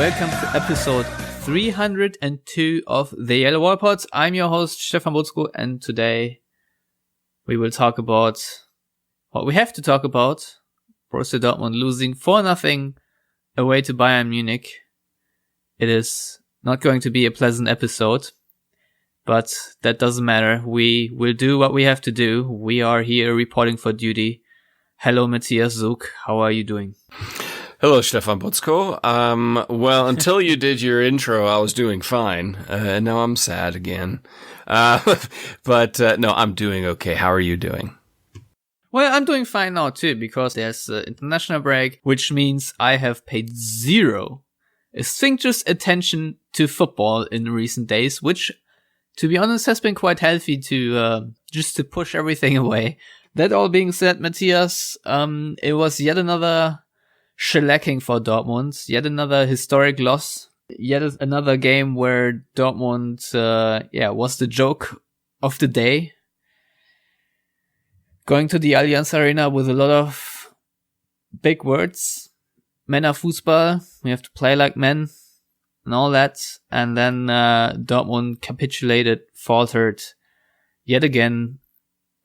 welcome to episode 302 of the Yellowwallpod. I'm your host, Stefan Butzko, and today we will talk about what we have to talk about. Borussia Dortmund losing 4-0 away to Bayern Munich. It is not going to be a pleasant episode, but that doesn't matter. We will do what we have to do. We are here reporting for duty. Hello, Matthias Zug. How are you doing? Hello, Stefan Butzko. Well, until you did your intro, I was doing fine. And now I'm sad again. But no, I'm doing okay. How are you doing? Well, I'm doing fine now too, because there's an international break, which means I have paid zero sphincter's attention to football in recent days, which, to be honest, has been quite healthy to just to push everything away. That all being said, Matthias, it was yet another shellacking for Dortmund, yet another historic loss, yet another game where Dortmund, was the joke of the day. Going to the Allianz Arena with a lot of big words. Männer Fußball, we have to play like men and all that. And then Dortmund capitulated, faltered yet again.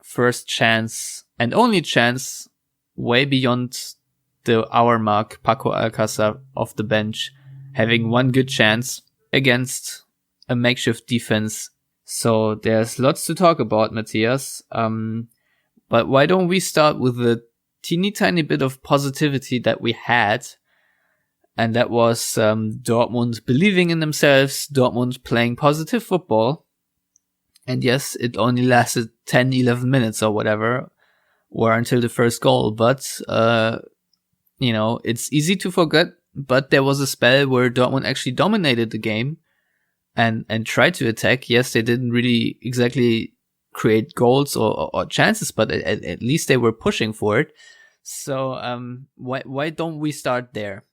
First chance and only chance way beyond the hour mark. Paco Alcácer off the bench, having one good chance against a makeshift defense. So there's lots to talk about, Matthias. But why don't we start with the teeny tiny bit of positivity that we had? And that was Dortmund believing in themselves, Dortmund playing positive football. And yes, it only lasted 10, 11 minutes or whatever, or until the first goal. But, it's easy to forget. But there was a spell where Dortmund actually dominated the game and tried to attack. Yes, they didn't really exactly create goals or chances, but at least they were pushing for it. So why don't we start there?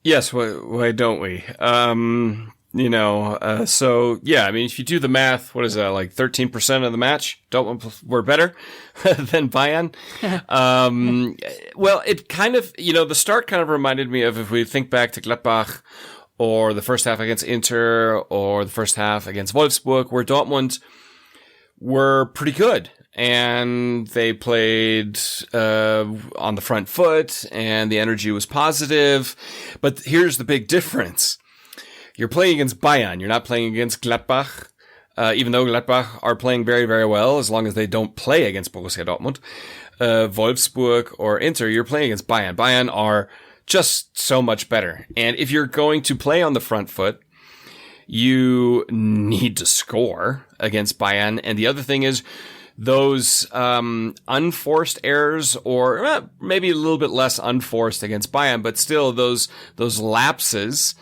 Yes, why don't we? If you do the math, what is that, like 13% of the match Dortmund were better than Bayern? Well, it kind of, the start kind of reminded me of, if we think back to Gladbach, or the first half against Inter, or the first half against Wolfsburg, where Dortmund were pretty good. And they played on the front foot, and the energy was positive. But here's the big difference. You're playing against Bayern. You're not playing against Gladbach, even though Gladbach are playing very, very well, as long as they don't play against Borussia Dortmund. Wolfsburg or Inter, you're playing against Bayern. Bayern are just so much better. And if you're going to play on the front foot, you need to score against Bayern. And the other thing is those unforced errors, or maybe a little bit less unforced against Bayern, but still those lapses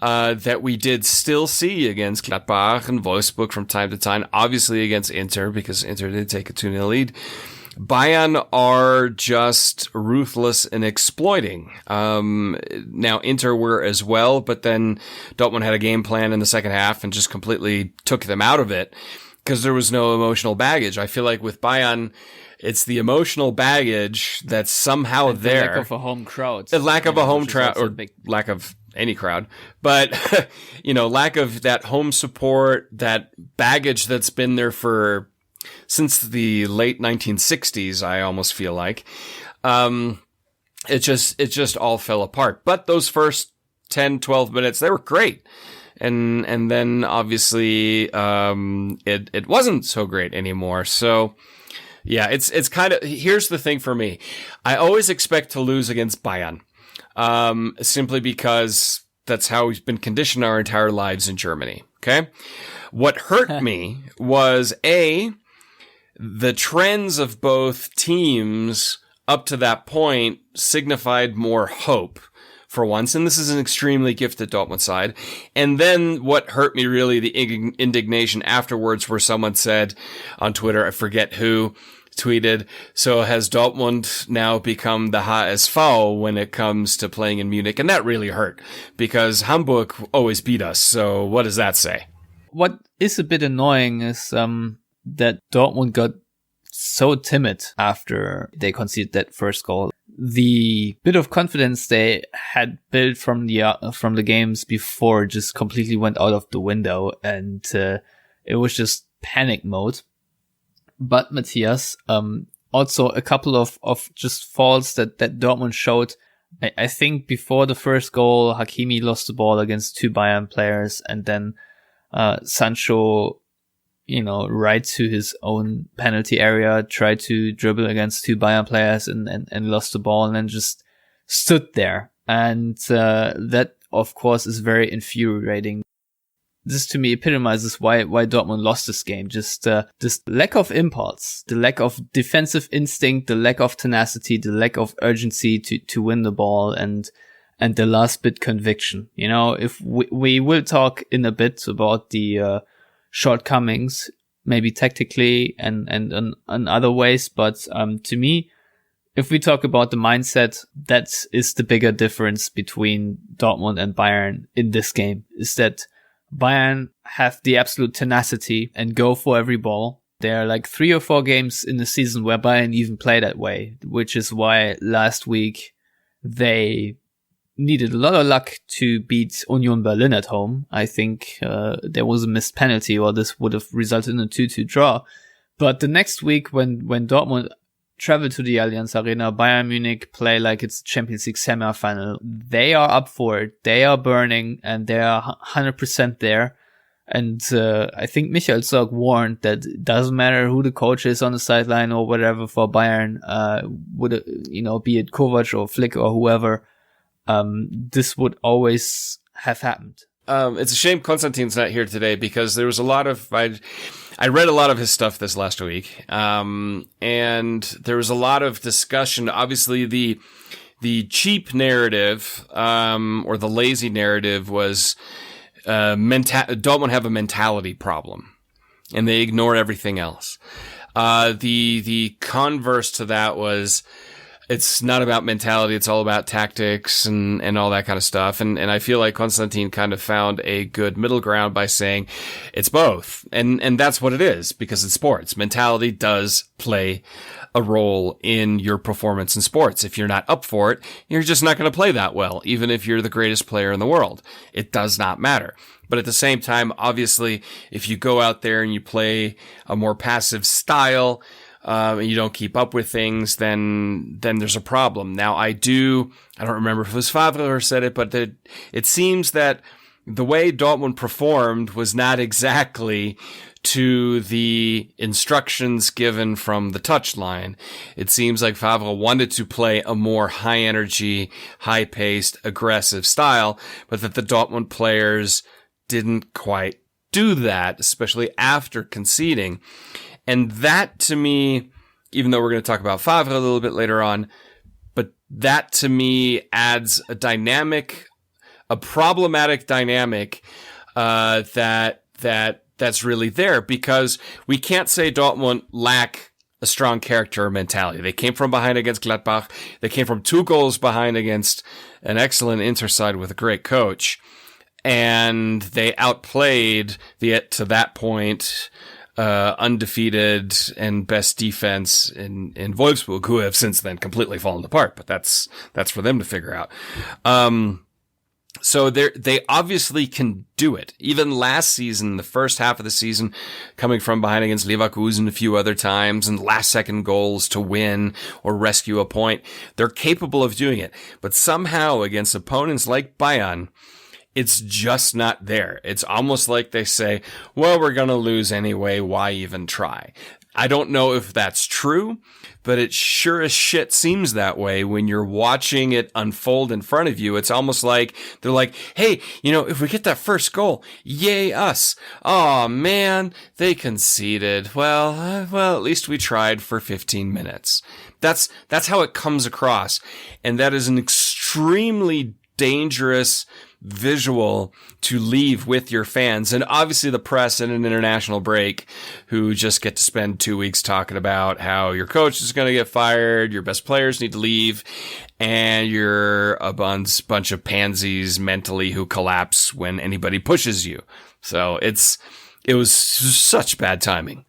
that we did still see against Gladbach and Wolfsburg from time to time, obviously against Inter, because Inter did take a 2-0 lead. Bayern are just ruthless in exploiting. Now Inter were as well, but then Dortmund had a game plan in the second half and just completely took them out of it because there was no emotional baggage. I feel like with Bayern, it's the emotional baggage that's somehow and there. The lack of a home crowd. The lack of a home crowd, or lack of any crowd, but lack of that home support, that baggage that's been there since the late 1960s, I almost feel like. It just all fell apart. But those first 10, 12 minutes, they were great. And then obviously, it wasn't so great anymore. So yeah, it's kind of, here's the thing for me. I always expect to lose against Bayern. Simply because that's how we've been conditioned our entire lives in Germany. Okay. What hurt me was the trends of both teams up to that point signified more hope for once. And this is an extremely gifted Dortmund side. And then what hurt me really, the indignation afterwards, where someone said on Twitter, I forget who, tweeted, so has Dortmund now become the HSV when it comes to playing in Munich? And that really hurt because Hamburg always beat us. So what does that say? What is a bit annoying is that Dortmund got so timid after they conceded that first goal. the bit of confidence they had built from the games before just completely went out of the window, and it was just panic mode. But Matthias, also a couple of just faults that Dortmund showed. I think before the first goal, Hakimi lost the ball against 2 Bayern players, and then Sancho, right to his own penalty area, tried to dribble against 2 Bayern players and lost the ball, and then just stood there. And that, of course, is very infuriating. This to me epitomizes why Dortmund lost this game. Just this lack of impulse, the lack of defensive instinct, the lack of tenacity, the lack of urgency to win the ball, and the last bit conviction. If we will talk in a bit about the shortcomings, maybe tactically and in other ways, but to me, if we talk about the mindset, that is the bigger difference between Dortmund and Bayern in this game, is that Bayern have the absolute tenacity and go for every ball. There are like 3 or 4 games in the season where Bayern even play that way, which is why last week they needed a lot of luck to beat Union Berlin at home. I think there was a missed penalty, or this would have resulted in a 2-2 draw. But the next week, when Dortmund travel to the Allianz Arena, Bayern Munich play like it's Champions League semi-final. They are up for it. They are burning, and they are 100% there. And I think Michael Zorc warned that it doesn't matter who the coach is on the sideline or whatever for Bayern, be it Kovac or Flick or whoever, this would always have happened. It's a shame Konstantin's not here today, because there was a lot of... I read a lot of his stuff this last week, and there was a lot of discussion. Obviously, the cheap narrative, or the lazy narrative, was Dortmund have a mentality problem, and they ignored everything else. The converse to that was, it's not about mentality, it's all about tactics and all that kind of stuff. And I feel like Konstantin kind of found a good middle ground by saying it's both. And that's what it is, because it's sports. Mentality does play a role in your performance in sports. If you're not up for it, you're just not going to play that well, even if you're the greatest player in the world. It does not matter. But at the same time, obviously, if you go out there and you play a more passive style, and you don't keep up with things, then there's a problem. Now, I don't remember if it was Favre who said it, but it seems that the way Dortmund performed was not exactly to the instructions given from the touchline. It seems like Favre wanted to play a more high energy, high paced, aggressive style, but that the Dortmund players didn't quite do that, especially after conceding. And that, to me, even though we're going to talk about Favre a little bit later on, but that, to me, adds a problematic dynamic that's really there, because we can't say Dortmund lack a strong character or mentality. They came from behind against Gladbach. They came from 2 goals behind against an excellent Inter side with a great coach. And they outplayed to that point, undefeated and best defense in Wolfsburg, who have since then completely fallen apart, but that's for them to figure out. So they obviously can do it. Even last season, the first half of the season, coming from behind against Leverkusen a few other times, and last second goals to win or rescue a point, they're capable of doing it. But somehow against opponents like Bayern, it's just not there. It's almost like they say, well, we're going to lose anyway. Why even try? I don't know if that's true, but it sure as shit seems that way when you're watching it unfold in front of you. It's almost like they're like, hey, if we get that first goal, yay us. Oh man, they conceded. Well, at least we tried for 15 minutes. That's how it comes across. And that is an extremely dangerous visual to leave with your fans, and obviously the press in an international break, who just get to spend 2 weeks talking about how your coach is going to get fired, your best players need to leave, and you're a bunch of pansies mentally who collapse when anybody pushes you. So it was such bad timing.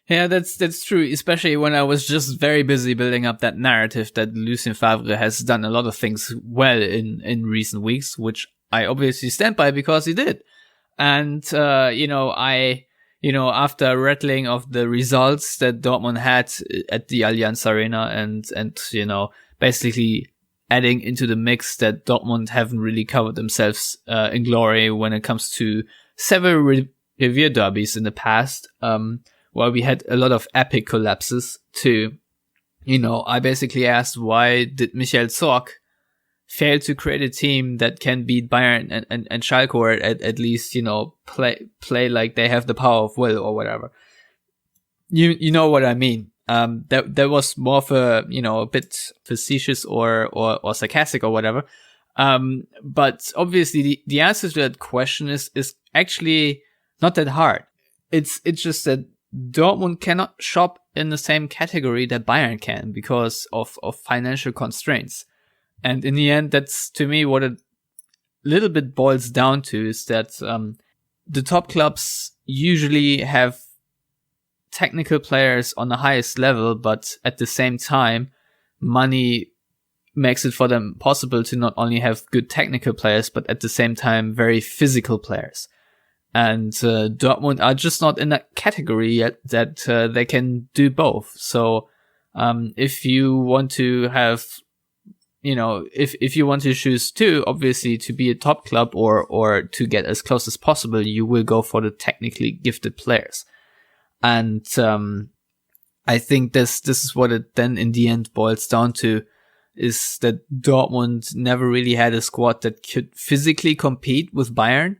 Yeah, that's true, especially when I was just very busy building up that narrative that Lucien Favre has done a lot of things well in recent weeks, which I obviously stand by because he did. And, after rattling of the results that Dortmund had at the Allianz Arena and basically adding into the mix that Dortmund haven't really covered themselves in glory when it comes to several revier derbies in the past, where we had a lot of epic collapses too. I basically asked, why did Michael Zorc fail to create a team that can beat Bayern and Schalke, or at least, play like they have the power of will or whatever. You know what I mean. That was more of a bit facetious or sarcastic or whatever. But obviously the answer to that question is actually not that hard. It's just that Dortmund cannot shop in the same category that Bayern can because of financial constraints. And in the end, that's to me what it little bit boils down to, is that the top clubs usually have technical players on the highest level, but at the same time, money makes it for them possible to not only have good technical players, but at the same time, very physical players. And Dortmund are just not in that category yet that they can do both. So if you want to have, if you want to choose two, obviously to be a top club or to get as close as possible, you will go for the technically gifted players. And I think this is what it then in the end boils down to, is that Dortmund never really had a squad that could physically compete with Bayern,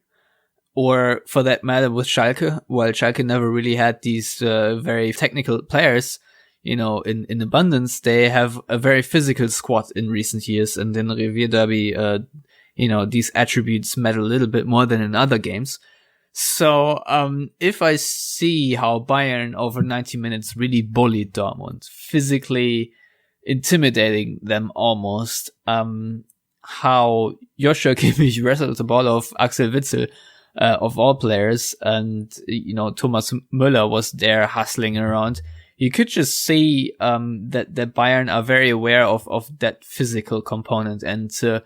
or for that matter with Schalke, while Schalke never really had these very technical players, in abundance. They have a very physical squad in recent years, and in Revier Derby, these attributes matter a little bit more than in other games. So if I see how Bayern over 90 minutes really bullied Dortmund, physically intimidating them almost, how Joshua Kimmich wrestled the ball off Axel Witsel, of all players, and Thomas Müller was there hustling around, you could just see that Bayern are very aware of that physical component. And Achraf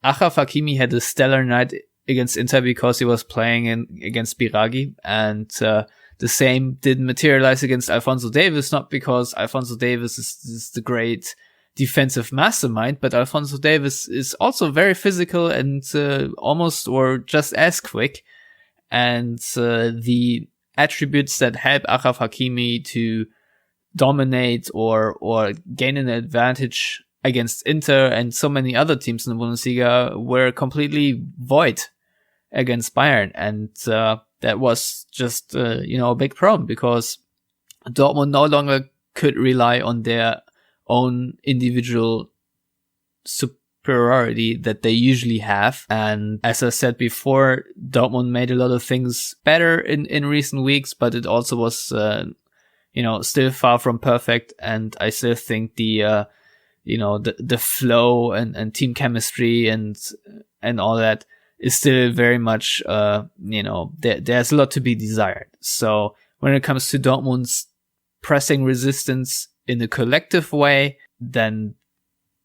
Hakimi had a stellar night against Inter because he was playing against Biragi, and the same didn't materialize against Alphonso Davies, not because Alphonso Davies is the great defensive mastermind, but Alphonso Davies is also very physical and almost or just as quick. And the attributes that help Achraf Hakimi to dominate or gain an advantage against Inter and so many other teams in the Bundesliga were completely void against Bayern. And that was just a big problem, because Dortmund no longer could rely on their own individual superiority that they usually have. And as I said before, Dortmund made a lot of things better in recent weeks, but it also was still far from perfect. And I still think the flow and team chemistry and all that is still very much there's a lot to be desired. So when it comes to Dortmund's pressing resistance in a collective way, then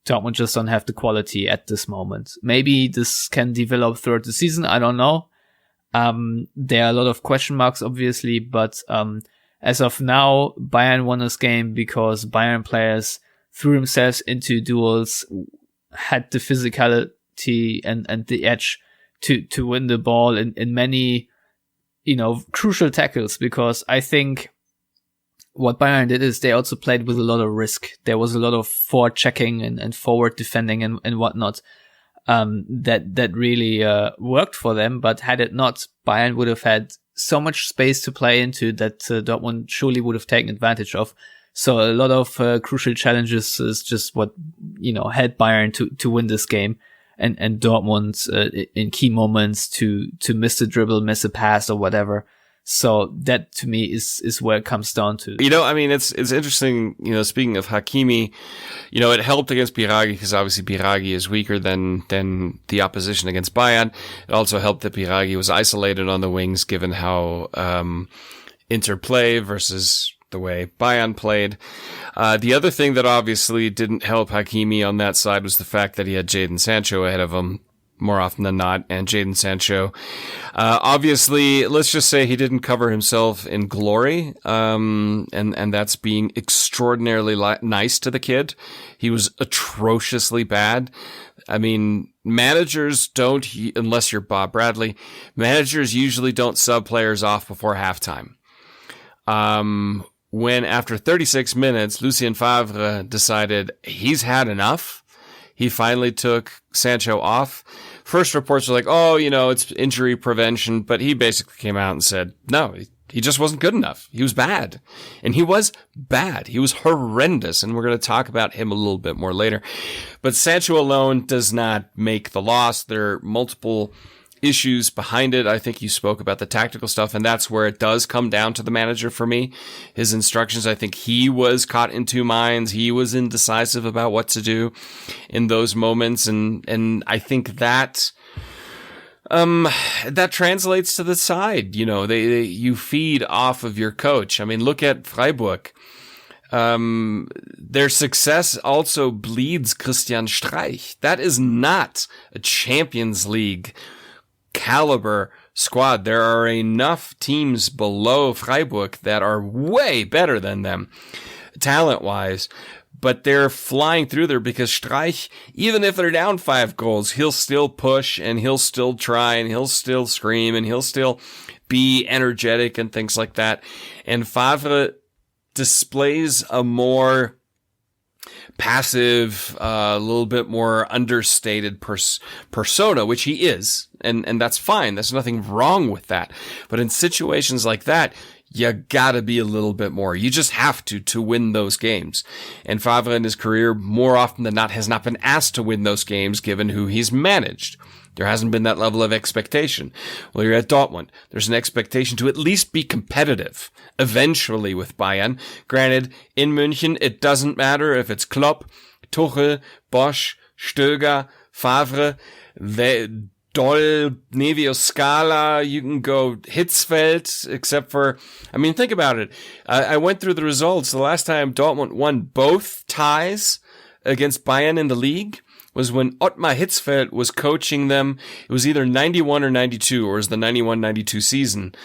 Dortmund just don't have the quality at this moment. Maybe this can develop throughout the season, I don't know. There are a lot of question marks, obviously, but as of now, Bayern won this game because Bayern players threw themselves into duels, had the physicality and the edge to win the ball in many, crucial tackles, because I think what Bayern did is they also played with a lot of risk. There was a lot of forward checking and forward defending and whatnot, that really worked for them. But had it not, Bayern would have had so much space to play into that Dortmund surely would have taken advantage of. So a lot of crucial challenges is just what, helped Bayern to win this game. And Dortmund in key moments to miss the dribble, miss a pass or whatever. So that to me is where it comes down to. It's interesting, speaking of Hakimi, it helped against Biragi because obviously Biragi is weaker than the opposition against Bayern. It also helped that Biragi was isolated on the wings, given how, Inter play versus the way Bayern played. The other thing that obviously didn't help Hakimi on that side was the fact that he had Jadon Sancho ahead of him more often than not, and Jadon Sancho, obviously, let's just say he didn't cover himself in glory, and that's being extraordinarily nice to the kid. He was atrociously bad. I mean, managers don't, unless you're Bob Bradley, managers usually don't sub players off before halftime. When after 36 minutes, Lucien Favre decided he's had enough, he finally took Sancho off. First reports were like, oh, it's injury prevention. But he basically came out and said, no, he just wasn't good enough. He was bad. And he was bad. He was horrendous. And we're going to talk about him a little bit more later. But Sancho alone does not make the loss. There are multiple issues behind it. I think you spoke about the tactical stuff, and that's where it does come down to the manager for me. His instructions, I think he was caught in two minds. He was indecisive about what to do in those moments, and I think that that translates to the side. You feed off of your coach. I mean, look at Freiburg. Their success also bleeds Christian Streich. That is not a Champions League caliber squad. There are enough teams below Freiburg that are way better than them talent-wise, but they're flying through there because Streich, even if they're down 5 goals, he'll still push and he'll still try and he'll still scream and he'll still be energetic and things like that. And Favre displays a more passive, a little bit more understated persona, which he is, and that's fine. There's nothing wrong with that. But in situations like that, you gotta be a little bit more. You just have to win those games. And Favre in his career, more often than not, has not been asked to win those games given who he's managed. There hasn't been that level of expectation. Well, you're at Dortmund. There's an expectation to at least be competitive eventually with Bayern. Granted, in München, it doesn't matter if it's Klopp, Tuchel, Bosch, Stöger, Favre, Doll, Nevio Scala, you can go Hitzfeld, except for, I mean, think about it. I went through the results. The last time Dortmund won both ties against Bayern in the league was when Ottmar Hitzfeld was coaching them. It was either 91 or 92, or it was the 91-92 season,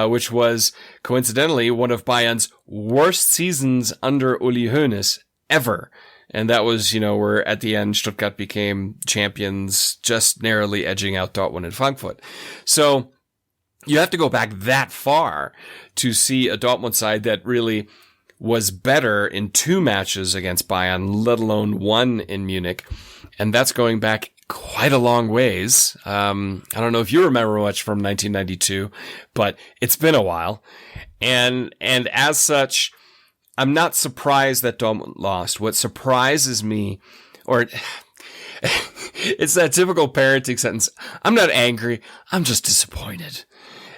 which was coincidentally one of Bayern's worst seasons under Uli Hoeneß ever. And that was, where at the end Stuttgart became champions, just narrowly edging out Dortmund and Frankfurt. So you have to go back that far to see a Dortmund side that really was better in 2 matches against Bayern, let alone 1 in Munich. And that's going back quite a long ways. I don't know if you remember much from 1992, but it's been a while. And as such, I'm not surprised that Dortmund lost. What surprises me, or it's that typical parenting sentence, I'm not angry, I'm just disappointed.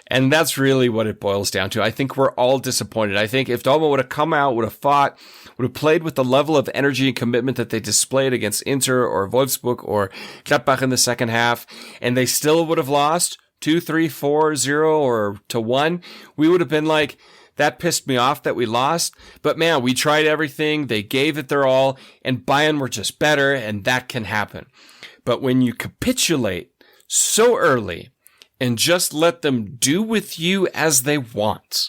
And that's really what it boils down to. I think we're all disappointed. I think if Dortmund would have come out, would have fought, would have played with the level of energy and commitment that they displayed against Inter or Wolfsburg or Gladbach in the second half, and they still would have lost 2-3, 4-0 or to 1, we would have been like, that pissed me off that we lost. But man, we tried everything. They gave it their all, and Bayern were just better, and that can happen. But when you capitulate so early and just let them do with you as they want,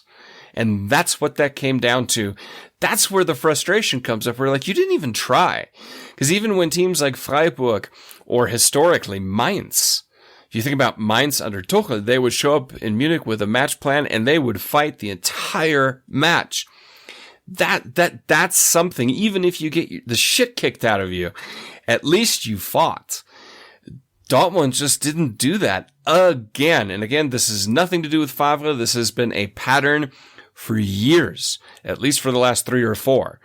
and that's what that came down to, that's where the frustration comes up. We're like, you didn't even try. Because even when teams like Freiburg or historically Mainz, if you think about Mainz under Tuchel, they would show up in Munich with a match plan and they would fight the entire match. That's something. Even if you get the shit kicked out of you, at least you fought. Dortmund just didn't do that again. And again, this has nothing to do with Favre. This has been a pattern for years, at least for the last 3 or 4.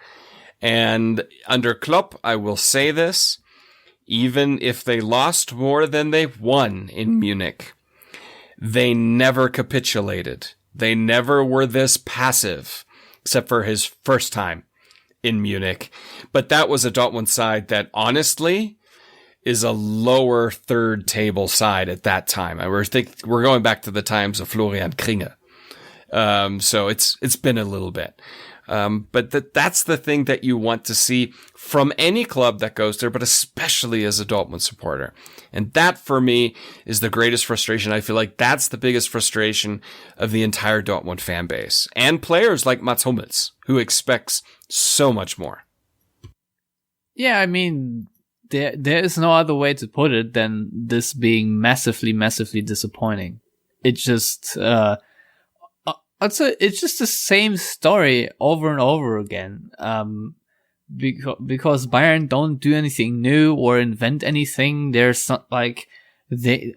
And under Klopp, I will say this, even if they lost more than they won in Munich, they never capitulated. They never were this passive, except for his first time in Munich. But that was a Dortmund side that honestly is a lower third table side at that time. And we're going back to the times of Florian Kringe. So it's been a little bit. But that's the thing that you want to see from any club that goes there, but especially as a Dortmund supporter. And that, for me, is the greatest frustration. I feel like that's the biggest frustration of the entire Dortmund fan base. And players like Mats Hummels, who expects so much more. Yeah, I mean, there is no other way to put it than this being massively, massively disappointing. It just... it's just the same story over and over again. Because Bayern don't do anything new or invent anything. There's not like they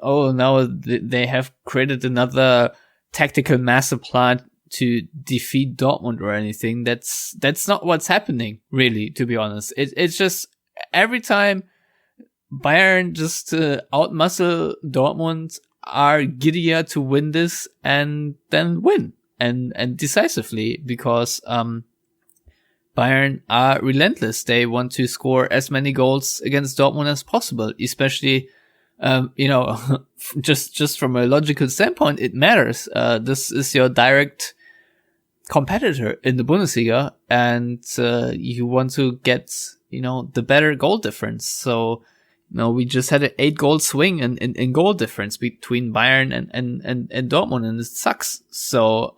have created another tactical master plan to defeat Dortmund or anything. That's not what's happening, really, to be honest. It's just every time Bayern just outmuscle Dortmund, are giddier to win this and then win. And decisively, because Bayern are relentless. They want to score as many goals against Dortmund as possible, especially, just from a logical standpoint, it matters. This is your direct competitor in the Bundesliga, and you want to get, the better goal difference. So, we just had an 8-goal swing in goal difference between Bayern and Dortmund, and it sucks. So,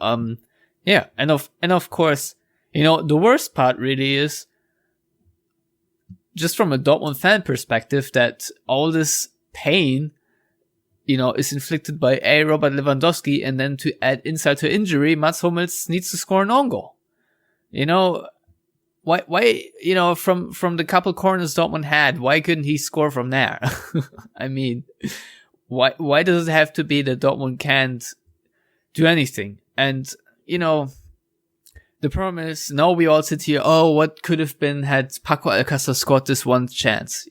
yeah. And of course, the worst part really is just from a Dortmund fan perspective that all this pain, is inflicted by Robert Lewandowski, and then to add insult to injury, Mats Hummels needs to score an own goal. Why, from the couple corners Dortmund had, why couldn't he score from there? I mean, why does it have to be that Dortmund can't do anything? And, the problem is, now we all sit here, what could have been had Paco Alcácer scored this one chance?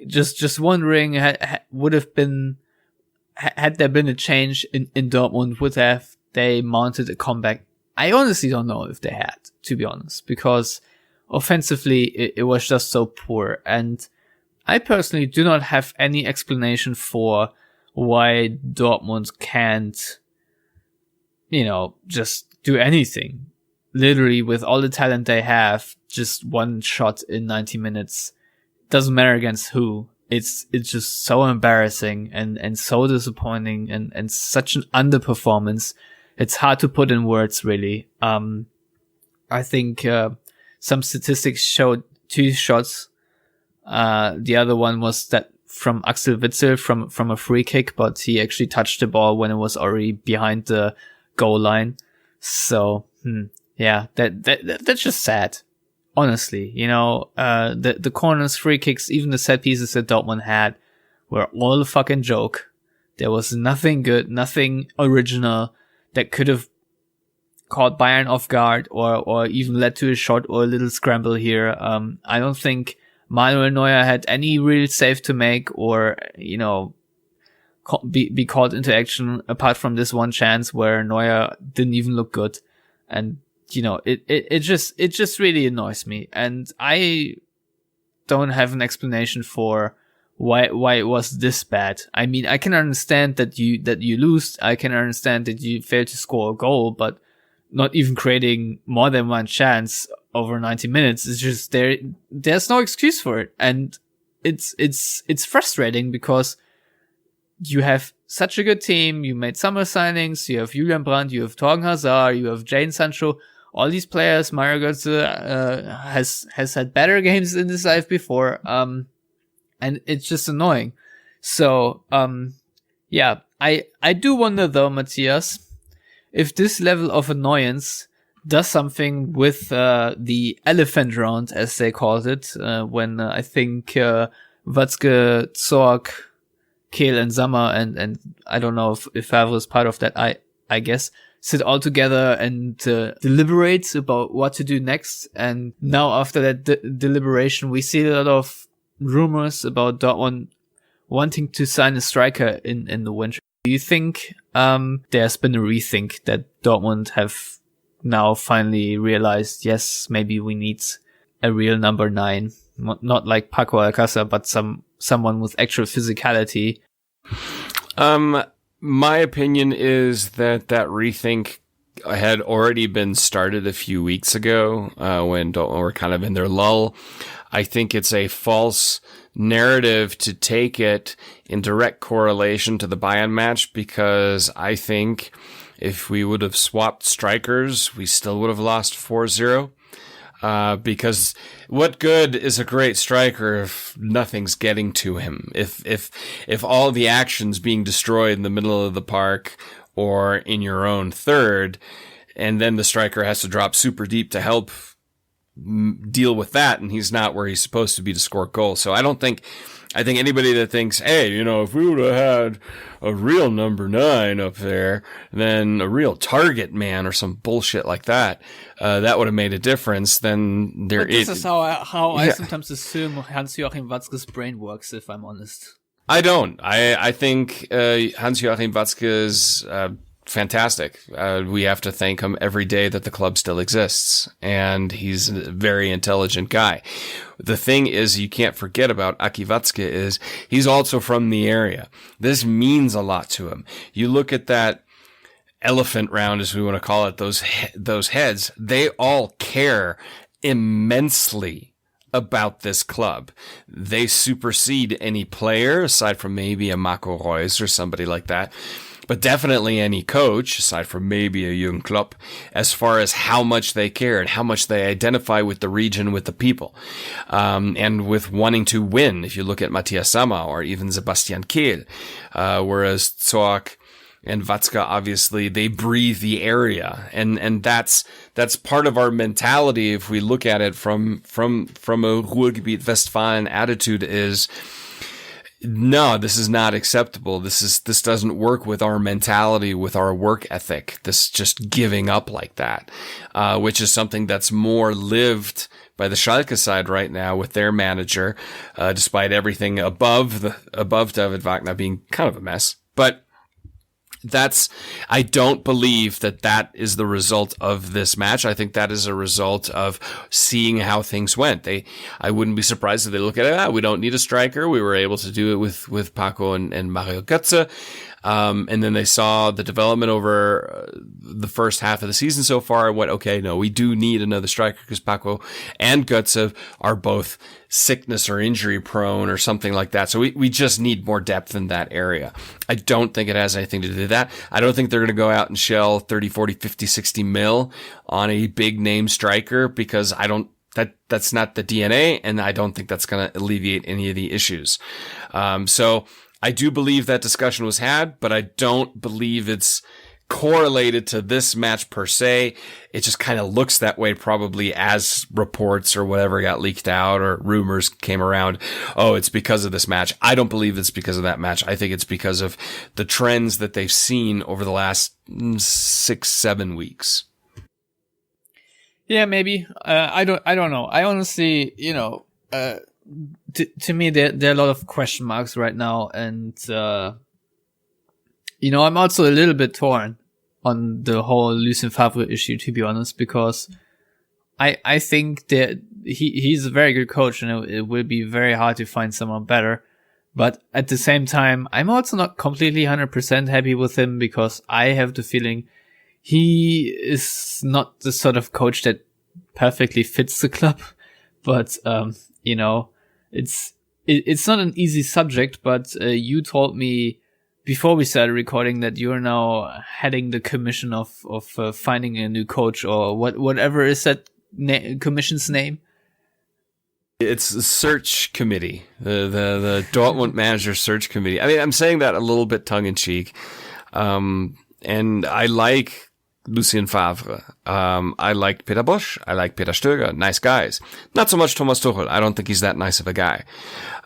Just wondering, would have been, had there been a change in Dortmund, would have they mounted a comeback? I honestly don't know if they had, to be honest, because offensively it was just so poor. And I personally do not have any explanation for why Dortmund can't, just do anything. Literally, with all the talent they have, just one shot in 90 minutes. Doesn't matter against who. It's just so embarrassing and so disappointing and such an underperformance. It's hard to put in words, really. I think some statistics showed 2 shots. The other one was that from Axel Witsel from a free kick, but he actually touched the ball when it was already behind the goal line. So, yeah, that's just sad. Honestly, the corners, free kicks, even the set pieces that Dortmund had were all a fucking joke. There was nothing good, nothing original that could have caught Bayern off guard or even led to a shot or a little scramble here. I don't think Manuel Neuer had any real save to make or, be called into action apart from this one chance where Neuer didn't even look good. And, it just really annoys me. And I don't have an explanation for why it was this bad. I mean, I can understand that you lose. I can understand that you fail to score a goal, but not even creating more than one chance over 90 minutes is just there's no excuse for it. And it's frustrating because you have such a good team. You made summer signings. You have Julian Brandt, you have Torgen Hazard, you have Jadon Sancho. All these players, Mario Götze has had better games in his life before. And it's just annoying. So, yeah, I do wonder though, Matthias, if this level of annoyance does something with the elephant round, as they called it, when I think Watzke, Zorc, Kehl and Sammer and I don't know if Favre is part of that, I guess, sit all together and deliberate about what to do next. And now after that deliberation, we see a lot of rumors about Dortmund wanting to sign a striker in the winter. Do you think there's been a rethink that Dortmund have now finally realized, yes, maybe we need a real number 9, not like Paco Alcácer, but someone with actual physicality? My opinion is that rethink had already been started a few weeks ago when Dortmund were kind of in their lull. I think it's a false narrative to take it in direct correlation to the Bayern match, because I think if we would have swapped strikers, we still would have lost 4-0. Because what good is a great striker if nothing's getting to him? If all the action's being destroyed in the middle of the park or in your own third, and then the striker has to drop super deep to help deal with that, and he's not where he's supposed to be to score goals. So I think anybody that thinks, hey, if we would have had a real number 9 up there, then a real target man or some bullshit like that, that would have made a difference. Then this is how I sometimes assume Hans-Joachim Watzke's brain works, if I'm honest. I don't. I think Hans-Joachim Watzke is fantastic. We have to thank him every day that the club still exists, and he's a very intelligent guy. The thing is, you can't forget about Aki Watzke is he's also from the area. This means a lot to him. You look at that elephant round, as we want to call it, those heads, they all care immensely about this club. They supersede any player, aside from maybe a Marco Reus or somebody like that, but definitely any coach, aside from maybe a Jürgen Klopp, as far as how much they care and how much they identify with the region, with the people, and with wanting to win. If you look at Matthias Sammer or even Sebastian Kehl, whereas Zorc and Watzke, obviously, they breathe the area, and that's part of our mentality. If we look at it from a Ruhrgebiet Westfalen attitude, is no, this is not acceptable. This doesn't work with our mentality, with our work ethic. This just giving up like that, which is something that's more lived by the Schalke side right now with their manager, despite everything above David Wagner being kind of a mess, but. I don't believe that is the result of this match. I think that is a result of seeing how things went. I wouldn't be surprised if they look at it. We don't need a striker. We were able to do it with Paco and Mario Götze. And then they saw the development over the first half of the season so far and went, okay, no, we do need another striker because Paco and Götze are both sickness or injury prone or something like that. So we just need more depth in that area. I don't think it has anything to do with that. I don't think they're going to go out and shell 30, 40, 50, 60 mil on a big name striker, because that's not the DNA, and I don't think that's going to alleviate any of the issues. So I do believe that discussion was had, but I don't believe it's correlated to this match per se. It just kind of looks that way, probably, as reports or whatever got leaked out or rumors came around. Oh, it's because of this match. I don't believe it's because of that match. I think it's because of the trends that they've seen over the last 6-7 weeks. Yeah, maybe. I don't know. I honestly, to me, there are a lot of question marks right now, and I'm also a little bit torn on the whole Lucien Favre issue, to be honest, because I think that he's a very good coach, and it will be very hard to find someone better. But at the same time, I'm also not completely 100% happy with him, because I have the feeling he is not the sort of coach that perfectly fits the club. But it's not an easy subject. But you told me before we started recording that you're now heading the commission of finding a new coach, or whatever is that commission's name. It's the search committee, the Dortmund manager search committee. I mean, I'm saying that a little bit tongue in cheek, and I like Lucien Favre. I like Peter Bosz. I like Peter Stöger. Nice guys. Not so much Thomas Tuchel. I don't think he's that nice of a guy.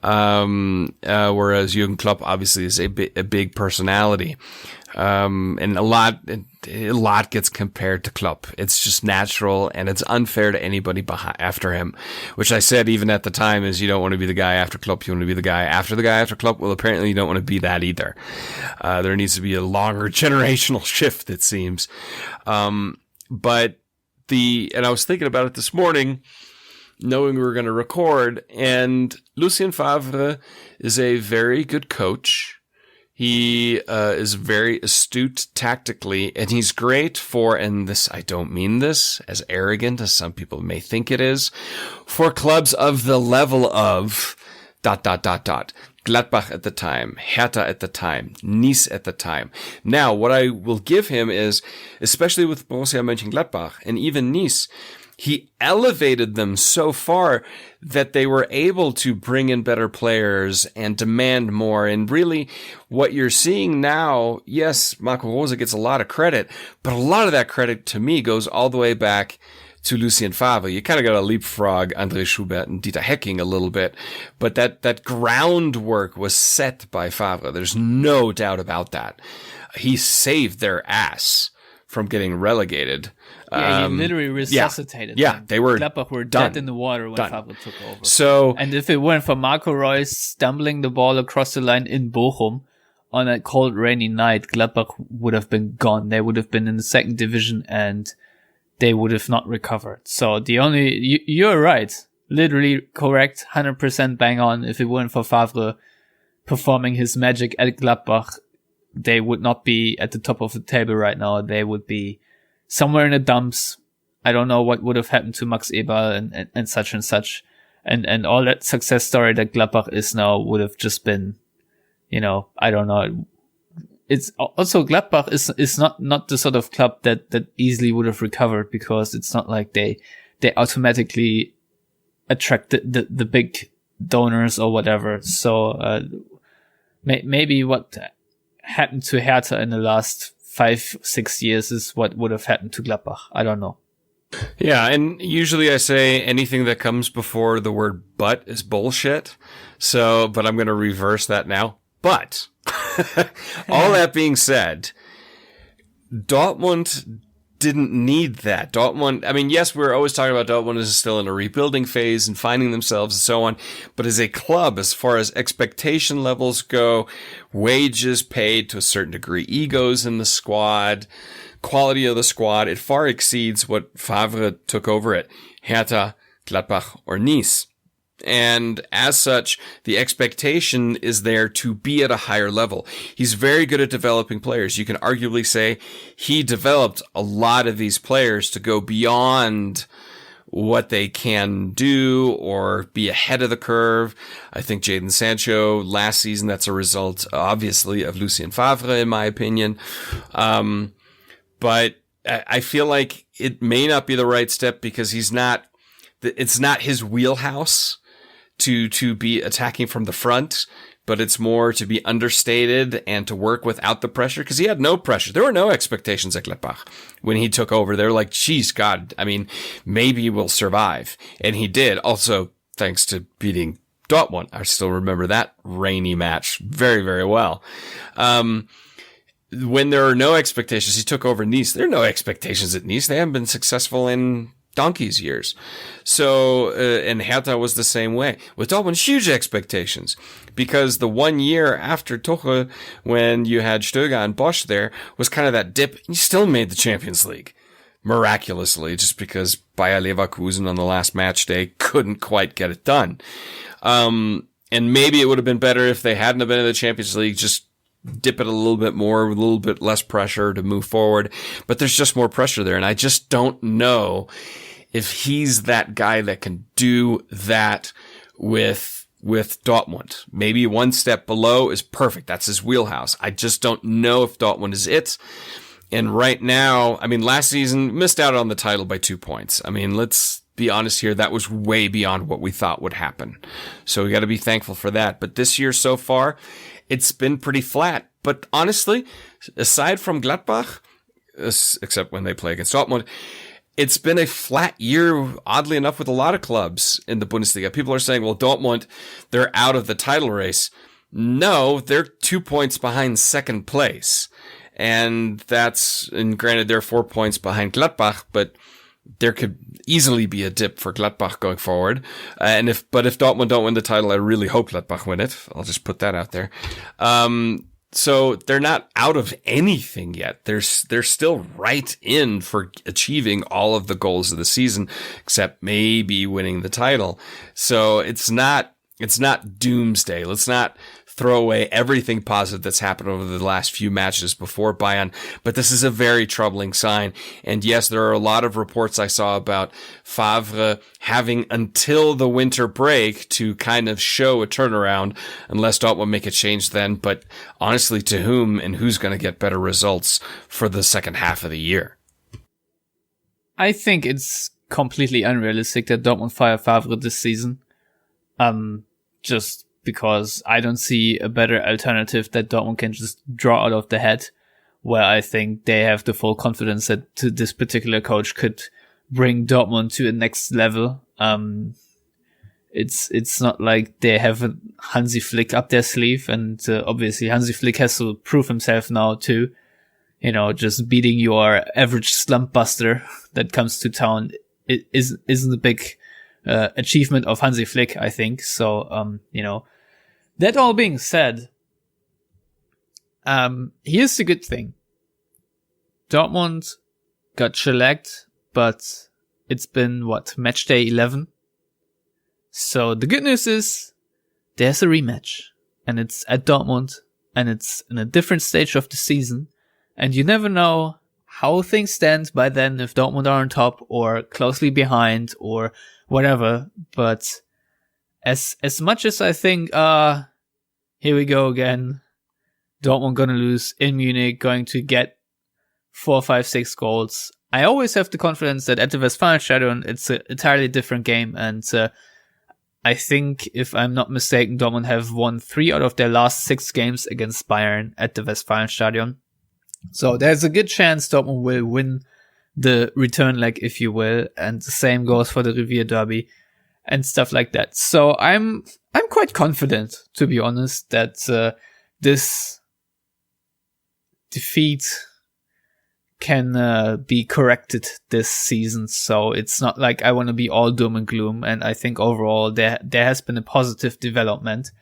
Whereas Jürgen Klopp obviously is a big personality. And a lot gets compared to Klopp. It's just natural, and it's unfair to anybody after him, which I said even at the time is, you don't want to be the guy after Klopp. You want to be the guy after Klopp. Well, apparently you don't want to be that either. There needs to be a longer generational shift, it seems. And I was thinking about it this morning, knowing we were going to record, and Lucien Favre is a very good coach. He is very astute tactically, and he's great for, and this, I don't mean this as arrogant as some people may think it is, for clubs of the level of ... Gladbach at the time, Hertha at the time, Nice at the time. Now, what I will give him is, especially with Borussia Mönchengladbach and even Nice, he elevated them so far that they were able to bring in better players and demand more. And really, what you're seeing now, yes, Marco Rose gets a lot of credit, but a lot of that credit to me goes all the way back to Lucien Favre. You kind of got to leapfrog André Schubert and Dieter Hecking a little bit, but that groundwork was set by Favre. There's no doubt about that. He saved their ass from getting relegated. Yeah, he literally resuscitated them. them. They were Gladbach were done. dead in the water when Favre took over. So, and if it weren't for Marco Reus stumbling the ball across the line in Bochum on that cold, rainy night, Gladbach would have been gone. They would have been in the second division and they would have not recovered. So you're right. Literally correct. 100% bang on. If it weren't for Favre performing his magic at Gladbach, they would not be at the top of the table right now. They would be somewhere in the dumps. I don't know what would have happened to Max Eberl and such and such. And all that success story that Gladbach is now would have just been, I don't know. It's also Gladbach is not the sort of club that easily would have recovered, because it's not like they automatically attract the big donors or whatever. So, maybe what happened to Hertha in the last 5-6 years is what would have happened to Gladbach. I don't know. Yeah, and usually I say anything that comes before the word "but" is bullshit. So, but I'm going to reverse that now. But all that being said, Dortmund didn't need that. Dortmund, I mean, yes, we're always talking about Dortmund is still in a rebuilding phase and finding themselves and so on. But as a club, as far as expectation levels go, wages paid to a certain degree, egos in the squad, quality of the squad, it far exceeds what Favre took over at Hertha, Gladbach, or Nice. And as such, the expectation is there to be at a higher level. He's very good at developing players. You can arguably say he developed a lot of these players to go beyond what they can do or be ahead of the curve. I think Jadon Sancho last season, that's a result, obviously, of Lucien Favre, in my opinion. But I feel like it may not be the right step because it's not his wheelhouse to be attacking from the front, but it's more to be understated and to work without the pressure, because he had no pressure. There were no expectations at Gladbach when he took over. They were like, geez, God, I mean, maybe we'll survive. And he did. Also, thanks to beating Dortmund. I still remember that rainy match very, very well. When there are no expectations, he took over Nice. There are no expectations at Nice. They haven't been successful in donkey's years. So, and Hertha was the same way. With Dortmund, huge expectations. Because the 1 year after Tuchel, when you had Stöger and Bosch there, was kind of that dip. And you still made the Champions League. Miraculously, just because Bayer Leverkusen on the last match day couldn't quite get it done. And maybe it would have been better if they hadn't have been in the Champions League, just dip it a little bit more, with a little bit less pressure to move forward. But there's just more pressure there. And I just don't know if he's that guy that can do that with Dortmund. Maybe one step below is perfect. That's his wheelhouse. I just don't know if Dortmund is it. And right now, I mean, last season missed out on the title by 2 points. I mean, let's be honest here. That was way beyond what we thought would happen. So we got to be thankful for that. But this year so far, it's been pretty flat. But honestly, aside from Gladbach, except when they play against Dortmund, it's been a flat year, oddly enough, with a lot of clubs in the Bundesliga. People are saying, well, Dortmund, they're out of the title race. No, they're 2 points behind second place. And granted, they're 4 points behind Gladbach, but there could easily be a dip for Gladbach going forward. If Dortmund don't win the title, I really hope Gladbach win it. I'll just put that out there. So they're not out of anything yet. They're still right in for achieving all of the goals of the season, except maybe winning the title. So it's not doomsday. Let's not throw away everything positive that's happened over the last few matches before Bayern, but this is a very troubling sign. And yes, there are a lot of reports I saw about Favre having until the winter break to kind of show a turnaround, unless Dortmund make a change then. But honestly, to whom and who's going to get better results for the second half of the year? I think it's completely unrealistic that Dortmund fire Favre this season. Just because I don't see a better alternative that Dortmund can just draw out of the hat, where I think they have the full confidence that this particular coach could bring Dortmund to a next level. It's not like they have a Hansi Flick up their sleeve, and obviously Hansi Flick has to prove himself now too. You know, just beating your average slump buster that comes to town isn't a big achievement of Hansi Flick, I think. So, that all being said, here's the good thing. Dortmund got shellacked, but it's been, match day 11? So the good news is there's a rematch, and it's at Dortmund, and it's in a different stage of the season, and you never know how things stand by then, if Dortmund are on top or closely behind or whatever. But as much as I think, here we go again, Dortmund gonna lose in Munich, going to get 4, 5, 6 goals, I always have the confidence that at the Westfalenstadion it's an entirely different game, and I think, if I'm not mistaken, Dortmund have won 3 out of their last 6 games against Bayern at the Westfalenstadion. So there's a good chance Dortmund will win the return leg, if you will, and the same goes for the Revier Derby and stuff like that. So I'm quite confident, to be honest, that this defeat can be corrected this season. So it's not like I want to be all doom and gloom, and I think overall there has been a positive development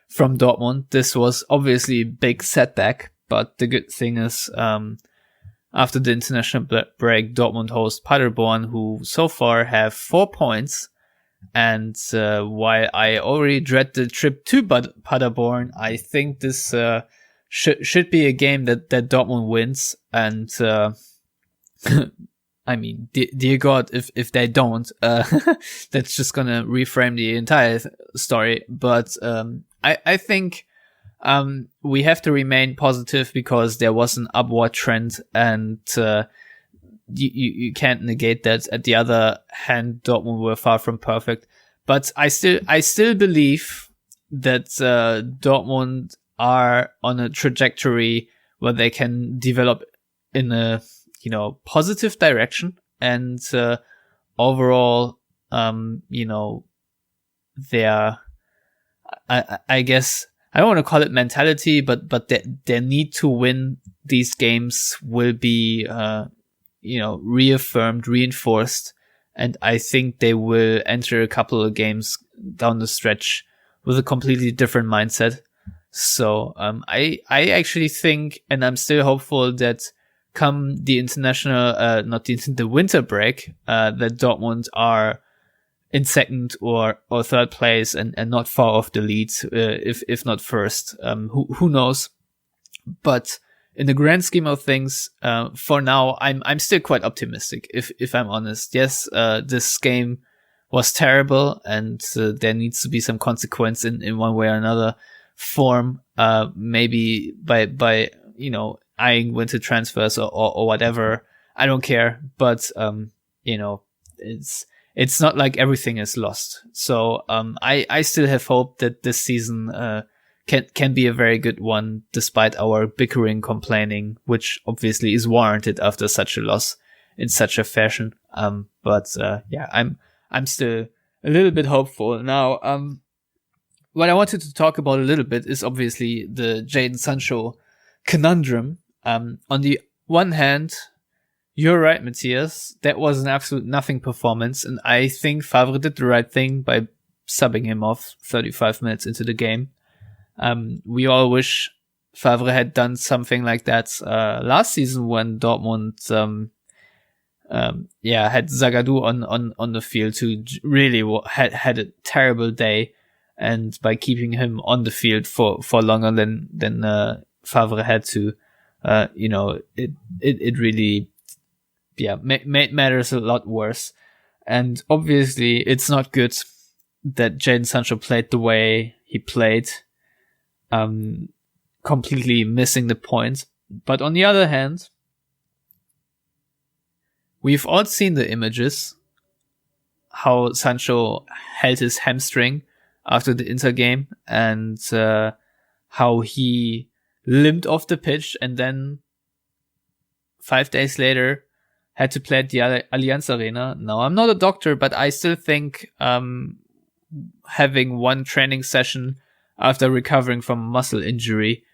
from Dortmund. This was obviously a big setback, but the good thing is, after the international break, Dortmund host Paderborn, who so far have 4 points. And while I already dread the trip to Paderborn, I think this should be a game that Dortmund wins. And I mean, dear God, if they don't, that's just gonna reframe the entire story. But I think we have to remain positive, because there was an upward trend, and you can't negate that. At the other hand, Dortmund were far from perfect, but I still believe that Dortmund are on a trajectory where they can develop in a positive direction, and overall, their I guess, I don't want to call it mentality, but their need to win these games will be, reaffirmed, reinforced. And I think they will enter a couple of games down the stretch with a completely different mindset. So, I actually think, and I'm still hopeful, that come the international, the winter break, that Dortmund are in second or third place and not far off the lead, if not first. Who knows? But in the grand scheme of things, for now, I'm still quite optimistic, if I'm honest. Yes, this game was terrible, and there needs to be some consequence in one way or another form, maybe by eyeing winter transfers or whatever. I don't care, but it's not like everything is lost. So I still have hope that this season can be a very good one, despite our bickering, complaining, which obviously is warranted after such a loss in such a fashion. But I'm still a little bit hopeful. Now, what I wanted to talk about a little bit is obviously the Jadon Sancho conundrum. On the one hand, you're right, Matthias, that was an absolute nothing performance, and I think Favre did the right thing by subbing him off 35 minutes into the game. We all wish Favre had done something like that last season when Dortmund had Zagadou on the field, who really had a terrible day. and by keeping him on the field for longer than Favre had to, it really, made matters a lot worse. And obviously, it's not good that Jadon Sancho played the way he played, completely missing the point. But on the other hand, we've all seen the images, how Sancho held his hamstring after the Inter game, and how he limped off the pitch, and then 5 days later had to play at the Allianz Arena. Now, I'm not a doctor, but I still think having one training session after recovering from a muscle injury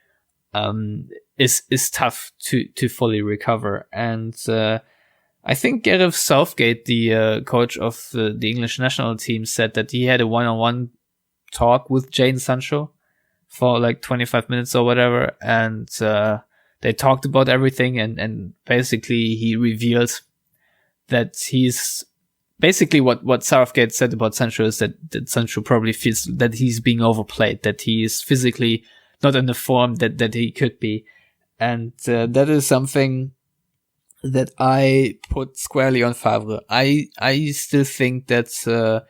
is tough to fully recover. And I think Gareth Southgate, the coach of the English national team, said that he had a one-on-one talk with Jadon Sancho for like 25 minutes or whatever, and they talked about everything, and basically he revealed that he's basically what Southgate said about Sancho is that Sancho probably feels that he's being overplayed, that he is physically not in the form that he could be. And that is something that I put squarely on Favre. I still think that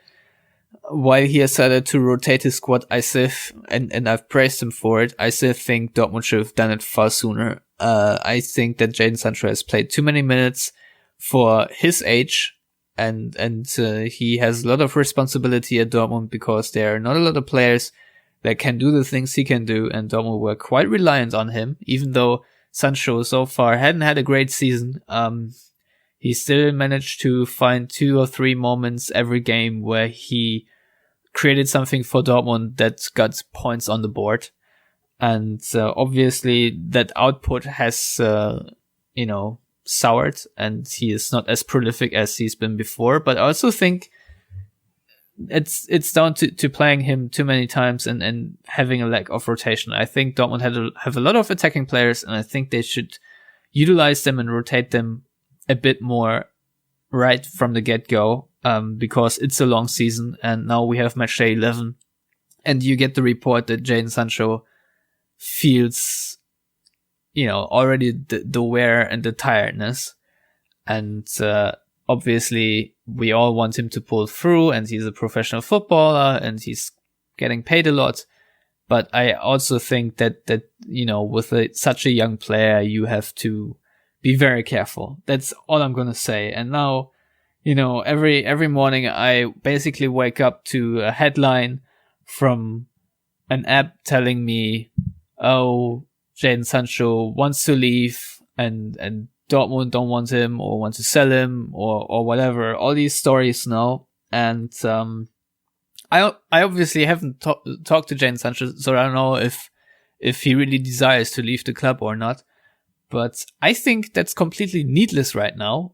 while he has started to rotate his squad, and I've praised him for it, I still think Dortmund should have done it far sooner. I think that Jadon Sancho has played too many minutes for his age, and he has a lot of responsibility at Dortmund because there are not a lot of players that can do the things he can do, and Dortmund were quite reliant on him, even though Sancho so far hadn't had a great season. He still managed to find 2 or 3 moments every game where he created something for Dortmund that got points on the board. And obviously that output has, soured, and he is not as prolific as he's been before. But I also think it's down to playing him too many times and having a lack of rotation. I think Dortmund have a lot of attacking players, and I think they should utilize them and rotate them a bit more right from the get-go, because it's a long season, and now we have match day 11, and you get the report that Jadon Sancho feels, already the wear and the tiredness, and obviously we all want him to pull through, and he's a professional footballer, and he's getting paid a lot. But I also think that with such a young player, you have to be very careful. That's all I'm going to say. And now, every morning I basically wake up to a headline from an app telling me, oh, Jadon Sancho wants to leave, and Dortmund don't want him or want to sell him or whatever. All these stories now. And I obviously haven't talked to Jadon Sancho, so I don't know if he really desires to leave the club or not. But I think that's completely needless right now.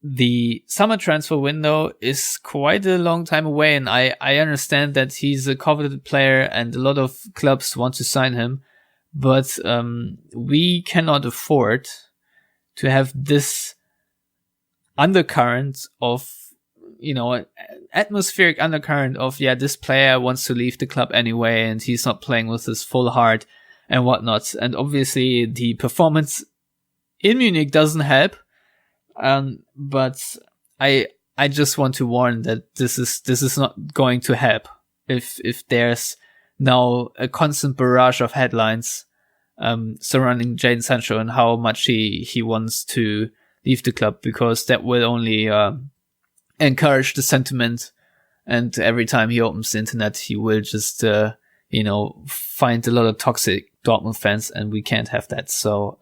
The summer transfer window is quite a long time away, and I understand that he's a coveted player and a lot of clubs want to sign him. But we cannot afford to have this undercurrent of, atmospheric undercurrent of, this player wants to leave the club anyway, and he's not playing with his full heart and whatnot. And obviously the performance in Munich doesn't help. But I just want to warn that this is not going to help if there's now a constant barrage of headlines surrounding Jadon Sancho and how much he wants to leave the club, because that will only encourage the sentiment, and every time he opens the internet he will just find a lot of toxic Dortmund fans, and we can't have that. So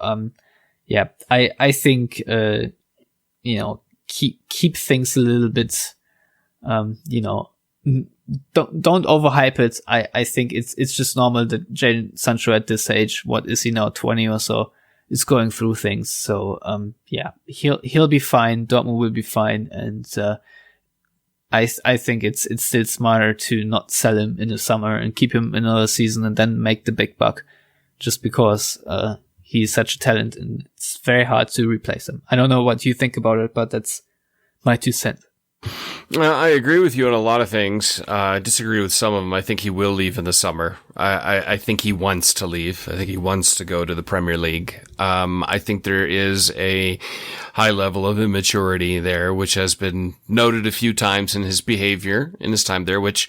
I think keep things a little bit don't overhype it. I think it's just normal that Jadon Sancho at this age, what is he now, 20 or so, is going through things. So he'll be fine. Dortmund will be fine, and I think it's still smarter to not sell him in the summer and keep him another season and then make the big buck, just because he's such a talent and it's very hard to replace him. I don't know what you think about it, but that's my 2 cents. Well, I agree with you on a lot of things. I disagree with some of them. I think he will leave in the summer. I think he wants to leave. I think he wants to go to the Premier League. I think there is a high level of immaturity there, which has been noted a few times in his behavior in his time there, which,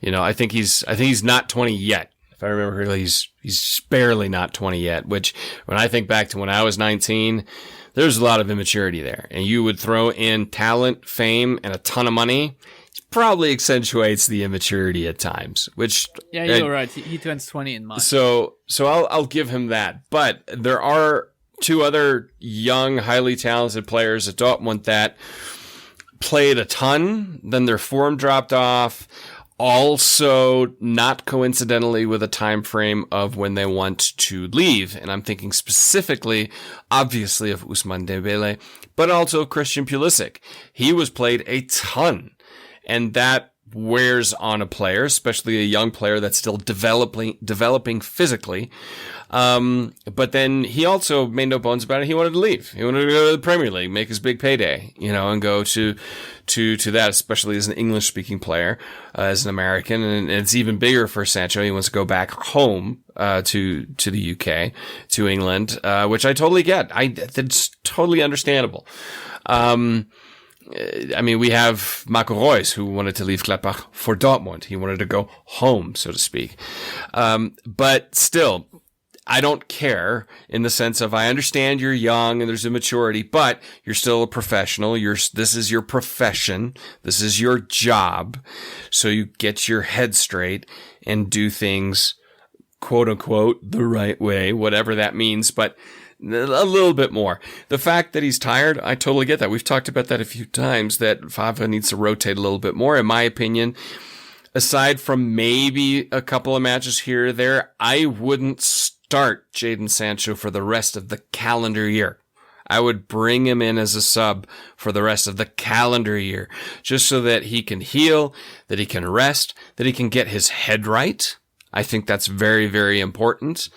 I think he's not 20 yet. If I remember correctly, he's barely not 20 yet, which when I think back to when I was 19, there's a lot of immaturity there. And you would throw in talent, fame, and a ton of money. It probably accentuates the immaturity at times, which... Yeah, you're right. He turns 20 in March. So I'll give him that. But there are two other young, highly talented players at Dortmund that played a ton, then their form dropped off. Also, not coincidentally with a time frame of when they want to leave. And I'm thinking specifically, obviously, of Ousmane Dembele, but also Christian Pulisic. He was played a ton. And that wears on a player, especially a young player that's still developing physically. But then he also made no bones about it. He wanted to leave. He wanted to go to the Premier League, make his big payday, and go to that, especially as an English speaking player, as an American. And it's even bigger for Sancho. He wants to go back home, to the UK, to England, which I totally get. It's totally understandable. We have Marco Reus, who wanted to leave Gladbach for Dortmund. He wanted to go home, so to speak. But still, I don't care in the sense of I understand you're young and there's immaturity, but you're still a professional. This is your profession. This is your job. So you get your head straight and do things, quote unquote, the right way, whatever that means, but a little bit more. The fact that he's tired, I totally get that. We've talked about that a few times, that Favre needs to rotate a little bit more. In my opinion, aside from maybe a couple of matches here or there, I wouldn't start Jadon Sancho for the rest of the calendar year. I would bring him in as a sub for the rest of the calendar year, just so that he can heal, that he can rest, that he can get his head right. I think that's very, very important.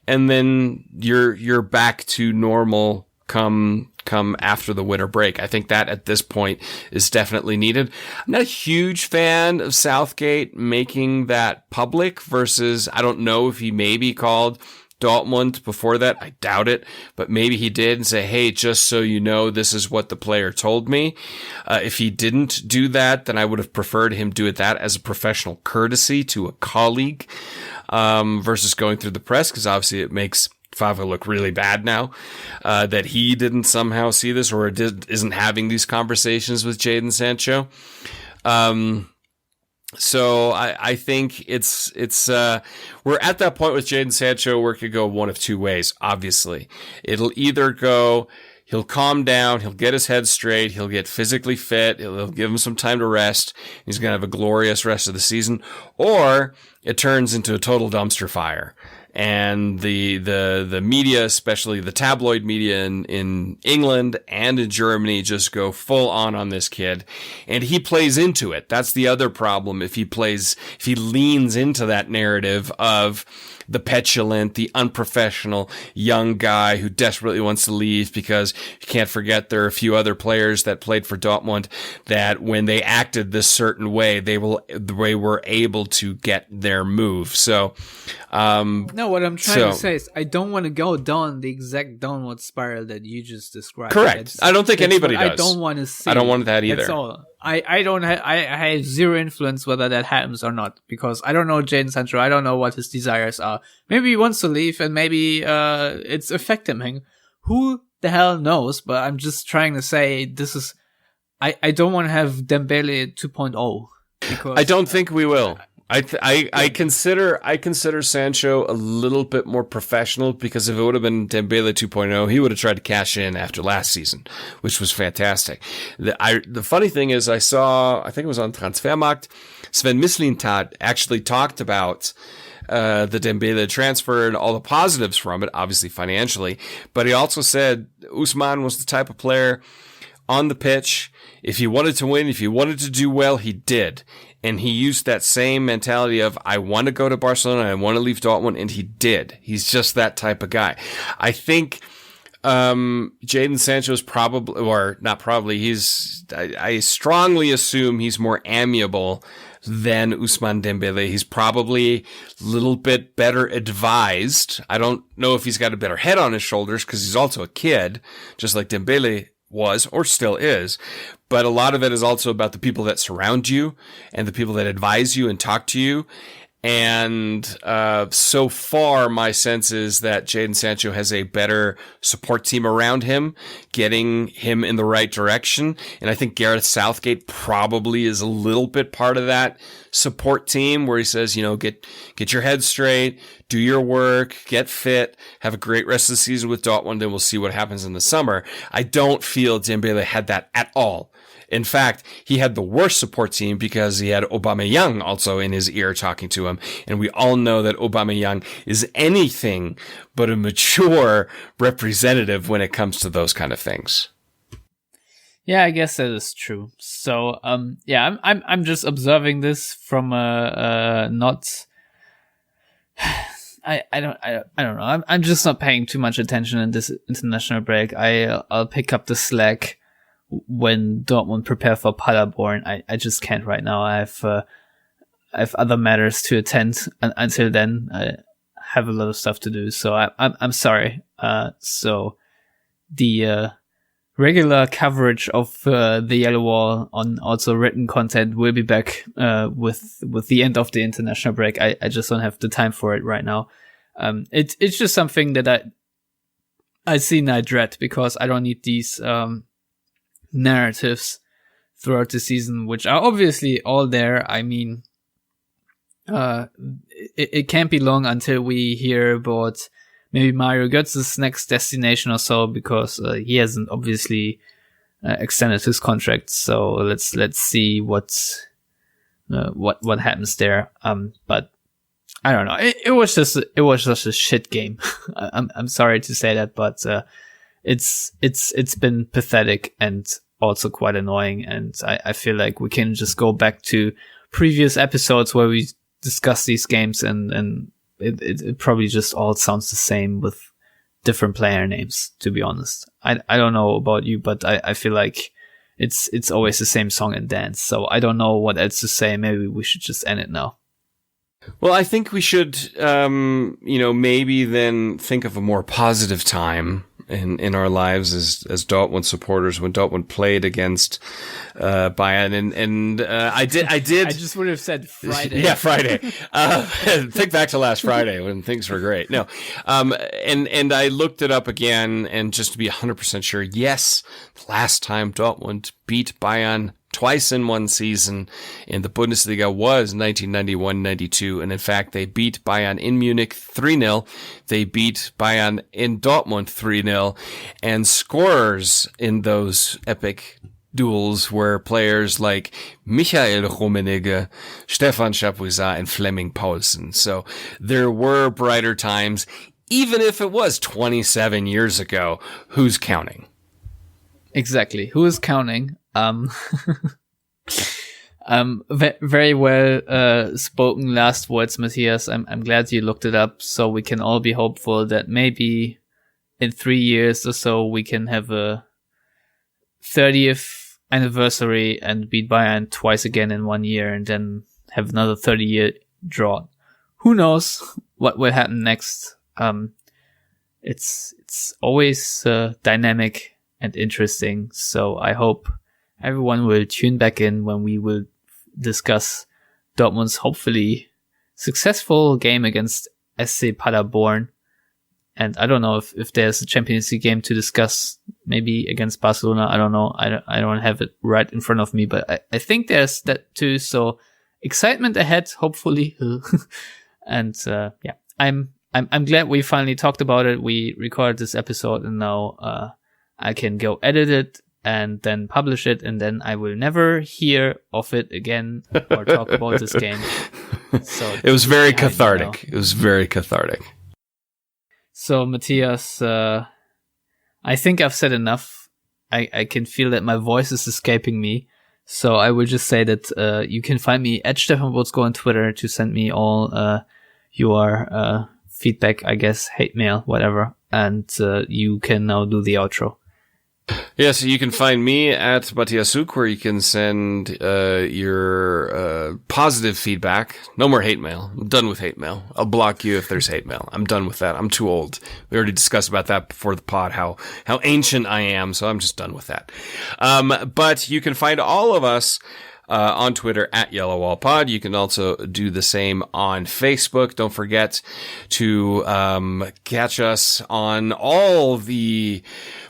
And then you're back to normal come after the winter break. I think that at this point is definitely needed. I'm not a huge fan of Southgate making that public versus, I don't know if he maybe called Dortmund before that. I doubt it, but maybe he did and say, hey, just so you know, this is what the player told me. If he didn't do that, then I would have preferred him do it that as a professional courtesy to a colleague, versus going through the press, because obviously it makes Favre look really bad now, that he didn't somehow see this or isn't having these conversations with Jadon Sancho. So I think it's we're at that point with Jadon Sancho where it could go one of two ways. Obviously, it'll either go, he'll calm down, he'll get his head straight, he'll get physically fit, it'll give him some time to rest, he's going to have a glorious rest of the season, or it turns into a total dumpster fire. And the media, especially the tabloid media in England and in Germany, just go full on this kid. And he plays into it. That's the other problem. If he leans into that narrative of the petulant, the unprofessional young guy who desperately wants to leave, because you can't forget there are a few other players that played for Dortmund that when they acted this certain way, they were able to get their move. So, no, what I'm trying to say is I don't want to go down the exact downward spiral that you just described. Correct. I don't think anybody does. I don't want to see. I don't want that either. That's all. I don't I have zero influence whether that happens or not, because I don't know Jadon Sancho. I don't know what his desires are. Maybe he wants to leave and maybe it's affecting him. Who the hell knows? But I'm just trying to say this is I don't want to have Dembele 2.0 because I don't think we will. I consider Sancho a little bit more professional, because if it would have been Dembele 2.0, he would have tried to cash in after last season, which was fantastic. The funny thing is, I think it was on Transfermarkt, Sven Mislintat actually talked about the Dembele transfer and all the positives from it, obviously financially, but he also said Ousmane was the type of player on the pitch, if he wanted to win, if he wanted to do well, he did. And he used that same mentality of, I want to go to Barcelona, I want to leave Dortmund, and he did. He's just that type of guy. I think Jadon Sancho's probably, or not probably, I strongly assume he's more amiable than Ousmane Dembele. He's probably a little bit better advised. I don't know if he's got a better head on his shoulders because he's also a kid, just like Dembele was or still is. But a lot of it is also about the people that surround you and the people that advise you and talk to you. And so far, my sense is that Jadon Sancho has a better support team around him, getting him in the right direction. And I think Gareth Southgate probably is a little bit part of that support team where he says, get your head straight, do your work, get fit, have a great rest of the season with Dortmund, and we'll see what happens in the summer. I don't feel Dembele had that at all. In fact, he had the worst support team because he had Aubameyang also in his ear talking to him. And we all know that Aubameyang is anything but a mature representative when it comes to those kind of things. Yeah, I guess that is true. So, I'm just observing this from not. I don't know. I'm just not paying too much attention in this international break. I'll pick up the slack when Dortmund prepare for Paderborn. I just can't right now. I have other matters to attend, and until then I have a lot of stuff to do. So I'm sorry. So the regular coverage of the Yellow Wall on also written content will be back with the end of the international break. I just don't have the time for it right now. It's just something that I see and I dread because I don't need these narratives throughout the season, which are obviously all there. I mean, it can't be long until we hear about maybe Mario Götze's next destination or so, because he hasn't obviously extended his contract. So let's see what happens there. But I don't know. It was just a shit game. I'm sorry to say that, but it's been pathetic and also quite annoying. And I feel like we can just go back to previous episodes where we discuss these games and it probably just all sounds the same with different player names, to be honest. I don't know about you, but I feel like it's always the same song and dance. So I don't know what else to say. Maybe we should just end it now. Well, I think we should, maybe then think of a more positive time in our lives as Dortmund supporters when Dortmund played against Bayern, and I did. I just would have said Friday. Yeah, Friday. Think back to last Friday when things were great. No, and I looked it up again, and just to be 100% sure, yes, last time Dortmund beat Bayern twice in one season in the Bundesliga was 1991-92, and in fact they beat Bayern in Munich 3-0. They beat Bayern in Dortmund 3-0, and scorers in those epic duels were players like Michael Rummenigge, Stefan Chapuisat, and Flemming Paulsen. So there were brighter times, even if it was 27 years ago. Who's counting? Exactly. Who is counting? Very well spoken last words, Matthias. I'm glad you looked it up, so we can all be hopeful that maybe in 3 years or so we can have a 30th anniversary and beat Bayern twice again in 1 year, and then have another 30-year drought. Who knows what will happen next? It's always dynamic and interesting. So I hope everyone will tune back in when we will discuss Dortmund's hopefully successful game against SC Paderborn. And I don't know if there's a Champions League game to discuss, maybe against Barcelona. I don't know. I don't have it right in front of me, but I think there's that too. So excitement ahead, hopefully. And I'm glad we finally talked about it. We recorded this episode, and now I can go edit it and then publish it, and then I will never hear of it again or talk about this game. So it was very cathartic. It was very cathartic. So, Matthias, I think I've said enough. I can feel that my voice is escaping me. So I will just say that you can find me at Stefan Butzko on Twitter to send me all your feedback, I guess, hate mail, whatever. and you can now do the outro. Yeah, so you can find me at Matthias Suk, where you can send your positive feedback. No more hate mail. I'm done with hate mail. I'll block you if there's hate mail. I'm done with that. I'm too old. We already discussed about that before the pod, how ancient I am, so I'm just done with that. But you can find all of us on Twitter at Yellowwallpod. You can also do the same on Facebook. Don't forget to catch us on all the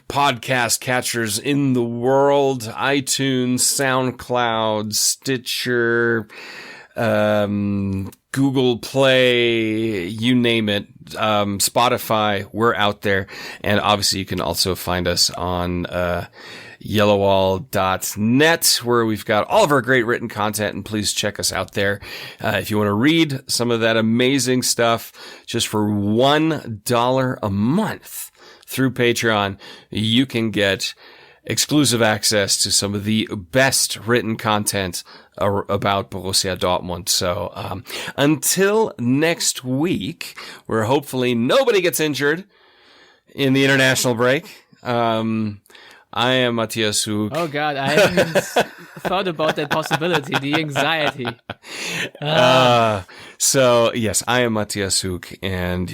podcast catchers in the world: iTunes, SoundCloud, Stitcher, Google Play, you name it, Spotify. We're out there. And obviously you can also find us on yellowwall.net, where we've got all of our great written content, and please check us out there. If you want to read some of that amazing stuff just for $1 a month through Patreon, you can get exclusive access to some of the best written content about Borussia Dortmund. So until next week, where hopefully nobody gets injured in the international break, I am Matthias Hug. Oh God, I haven't thought about that possibility, the anxiety. So yes, I am Matthias Hug, and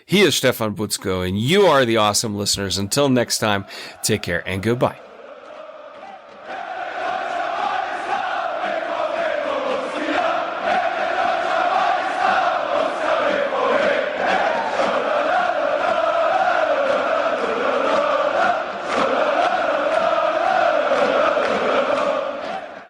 he is Stefan Butzko, and you are the awesome listeners. Until next time, take care and goodbye.